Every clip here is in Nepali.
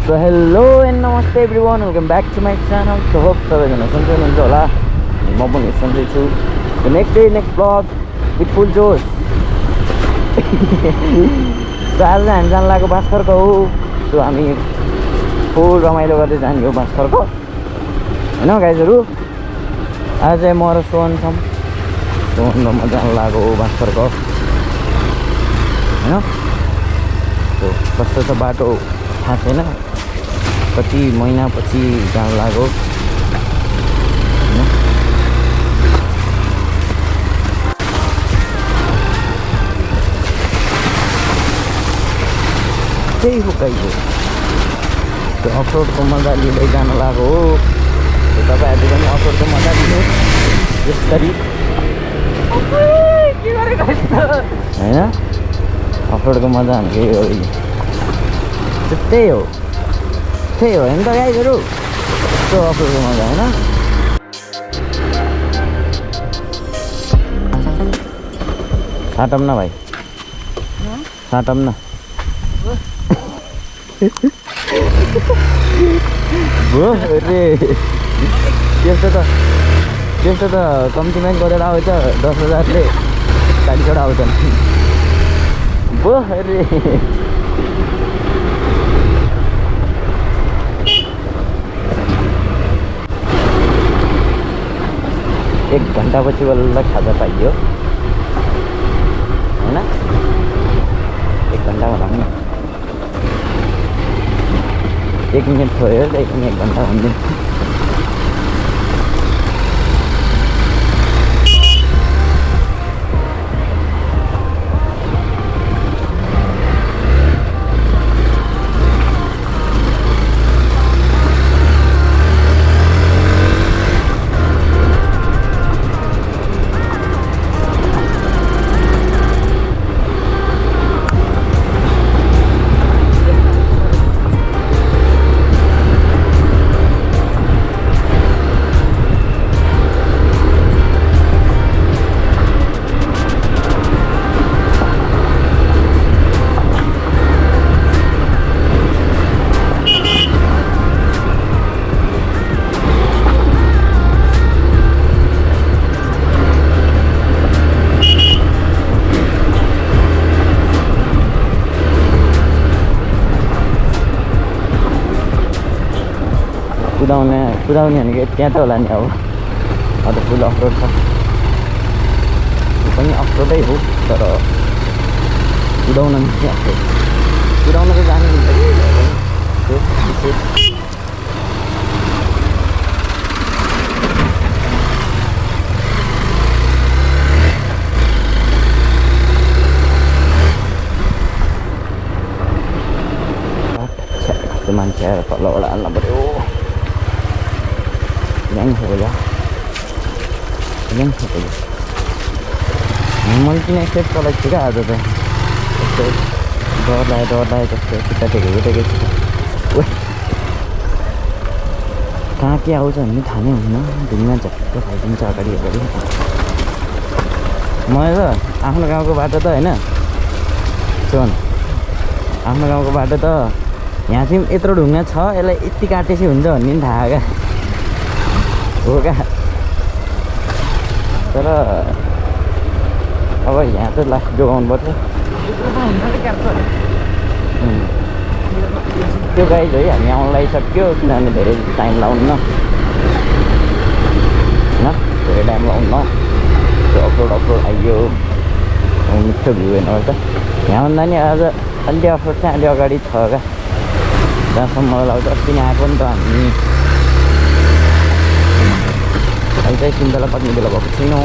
So hello and namaste everyone, welcome back to my channel. So hope सबैजना सन्चै हुनुहुन्छ होला, म पनि सन्चै छु. So next day next vlog with full josh. So आज हामी जान लागेको 𝒂𝒅𝒂 हो. So हामी फुल रमाइलो गर्दै जाने हो 𝒂𝒂. हैन गाइजहरु, आज चाहिँ म र सोहन छौं. सोहन र म जान लागेको हो 𝒂𝒂. हैन? So कस्तो छ बाटो थाहा छैन, कति महिनापछि जान लाग्यो. त्यही हो गाइज, त्यो अफरोडको मजा लिँदै जान लाग्यो हो. तपाईँहरूले पनि अफरोडको मजा लिनुहोस् यसरी, होइन? अफरोडको मजा भनेको यो त्यही हो, त्यही हो होइन त गाइजहरु. त्यो अफरोडको मजा होइन. साटम न भाइ, साटम न. त्यस्तो त कम्तीमै गरेर आउँछ, 10,000ले गाडी आउँछन्. रे 1 घन्टापछि बल्ल खाजा पाइयो हैन. 1 घन्टामा भन्नु, 1 मिनट छोडेर त 1 घन्टा भन्नु. कुदाउने भनेको त्यहाँ त होला नि. अब फुल अफरोड छ, यो पनि अफरोडै हो, तर कुदाउन मिल्छ. अफरोड कुदाउन त जानु मिल्छ कि त्यो मान्छे आएर तलबाट हाल्नु पऱ्यो. मैले किन एक्सेप्ट चलाएको छु क्या आज त. यस्तो डर लाग्यो जस्तो खुट्टा टेकेको छु. कहाँ के आउँछ भन्ने थाहा नै हुन्न. ढुङ्गा झट्ट खाइदिन्छ अगाडि. मैले त आफ्नो गाउँको बाटो त होइन सुन, आफ्नो गाउँको बाटो त यहाँ चाहिँ यत्रो ढुङ्गा छ, यसलाई यति काटेपछि हुन्छ भन्ने पनि थाहा क्या हो क्या. तर अब यहाँ चाहिँ लास्ट जोगाउनु पर्छ. त्यो गाइज है, हामी आउनु लागिसक्यो, किनभने धेरै टाइम लाउन्न होइन, धेरै टाइम लाउन्न. त्यो अफरोड आइयो, मिठो भ्यू हेर्नुपर्छ. यहाँभन्दा नि आज अलि अफरोड चाहिँ अलि अगाडि छ क्या, जहाँसम्म मलाई लाग्छ. अस्ति नै आएको नि त हामी. अहिले चाहिँ सुन्तला पाक्ने बेला भएको छैनौँ.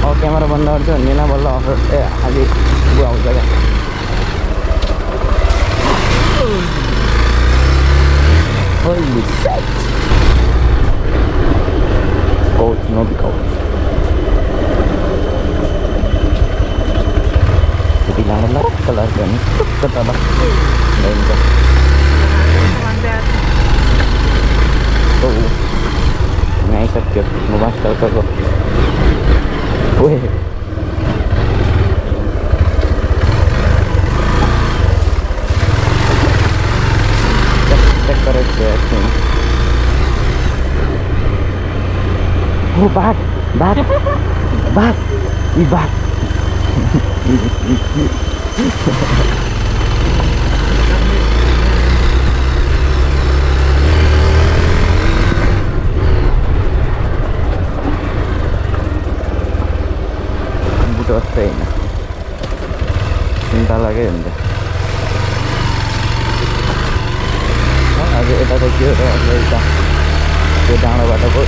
अब क्यामेरा बन्द गर्छ भन्ने न, बल्ल अफरोड अलि आउँछ क्या. Holy shit! Coach, no be coach. Jadi larang-larang kalau ni kata lah. Lain je. So आइसक्यो 𝑚 ओए चेक गरेको छु ओ बाघ बाघ बाघ यी बाघ बुटो जस्तै होइन चिन्ता लाग्यो नि त आज यता त के हो र यता त्यो डाँडोबाट पो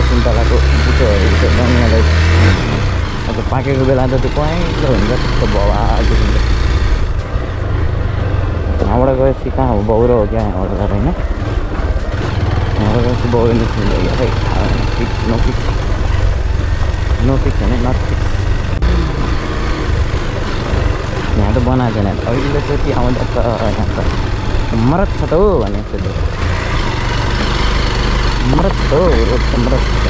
सुन्तलाको बुटोहरू चाहिँ बनिँदै अब पाकेको बेला त त्यो पहेँलो हुन्छ त्यस्तो भवाएको हुन्छ यहाँबाट गएपछि कहाँ हो बौरो हो क्या यहाँबाट गएर होइन यहाँबाट गएपछि बौरो निस्किँदै खै फिक्स नो फिक्स होइन नट फिक्स यहाँ त बनाएको छैन अहिलेचोटि आउँदा त यहाँ त मरत छ त हो भने सोध्यो मरत छ हो रोड त मरत छ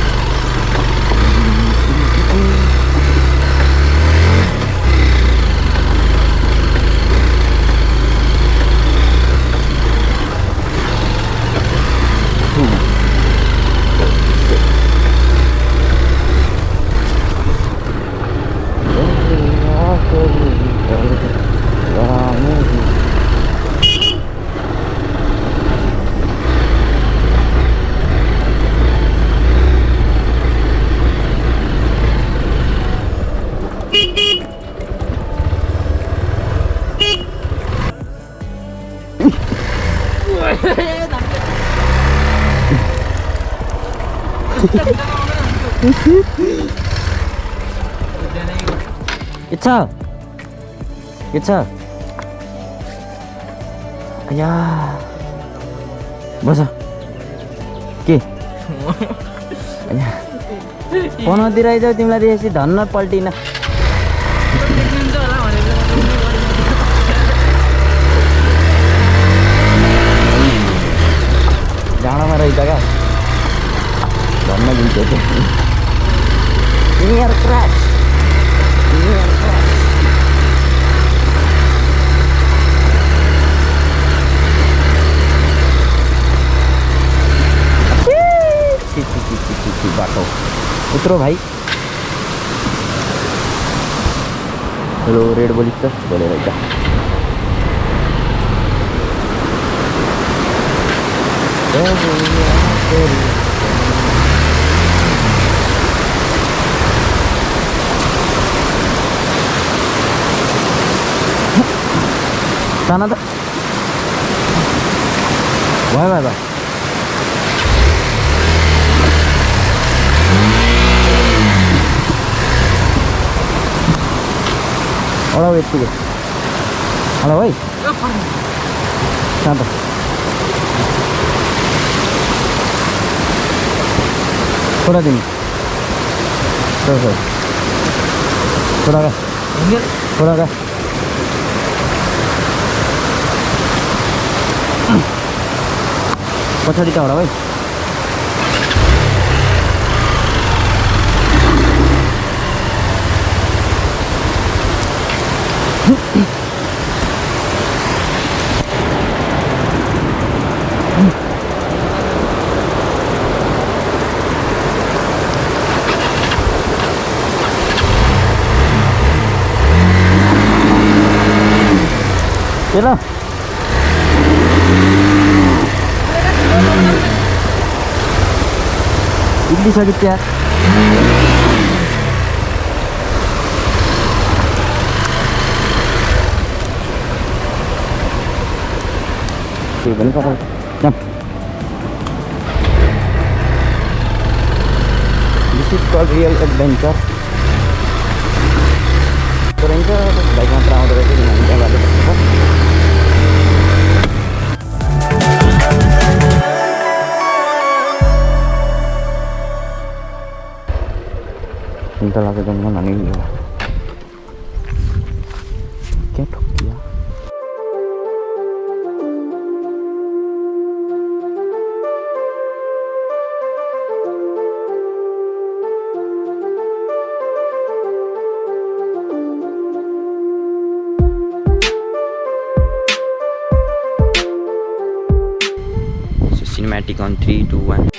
इच्छा या बस के फोनतिर आइजाऊ तिमीलाई देखेपछि धन्न पल्टिन डाँडामा रहेछ क्या धन्न दिन्छ नियर क्रास बाटो उत्रो भाइ हेलो रेड बोलिस् त बोलेर त sana त भयो Hola, wait, sige. Hola, wait. Saan? Thora din. Thora ka. Thora ka. पछाडि का होला भाइ चलो इडली साठी क्या thì vẫn có thôi nhầm. This is called real adventure. Ternyata baik yang dari sini nanti ada Entar lagi dengan mana ini ya? क्या ठोक दिया? cinematic on 3, 2, 1.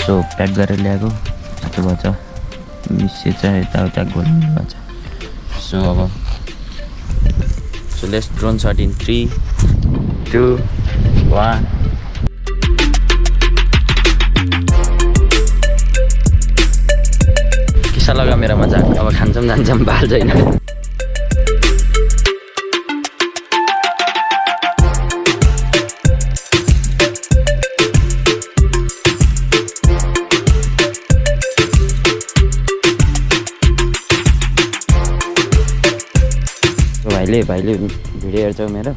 So प्याक गरेर ल्याएको यस्तो भन्छ मिसे चाहिँ यताउता गोल्नु भन्छ सो अब so let's drone shut in 3, 2, 1 किसा लगा मेरा मजाक अब खान्छौँ जान्छौँ बाल छैन भाइले भिडियो हेर्छौ मेरो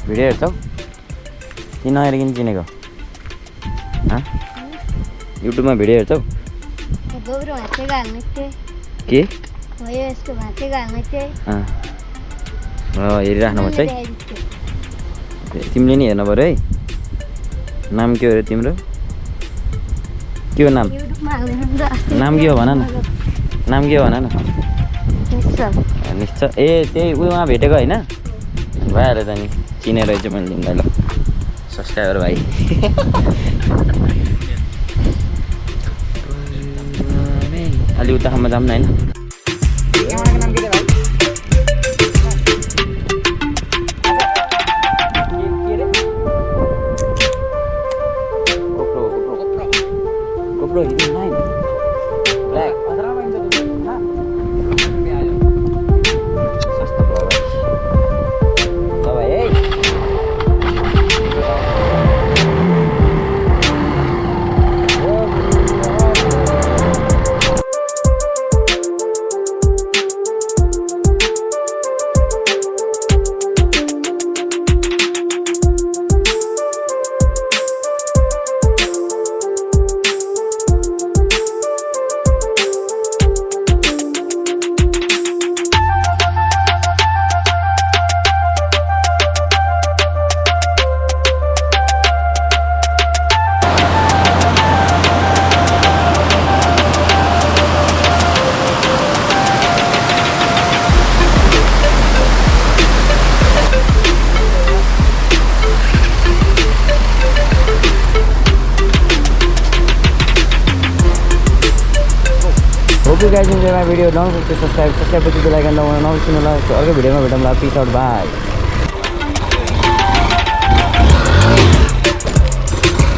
भिडियो हेर्छौ किन नहेर किन चिनेको युट्युबमा भिडियो हेर्छौ के हेरिराख्नु पर्छ है तिमीले नि हेर्नु पर्यो है नाम के हो रे तिम्रो के हो नाम नाम के हो भन न नाम के हो भन न निश्चय ए त्यही उयोमा भेटेको होइन भइहाल्यो त नि चिनेर रहेछ मैले तिमीलाई ल सब्सक्राइबर भाइ अलि उतासम्म जाऊँ न होइन GoPro Hero9 Black Hope you guys enjoy my video. Don't forget to subscribe. Subscribe to the like and the notification bell. So, other video में भेटौँला. Peace out. Bye.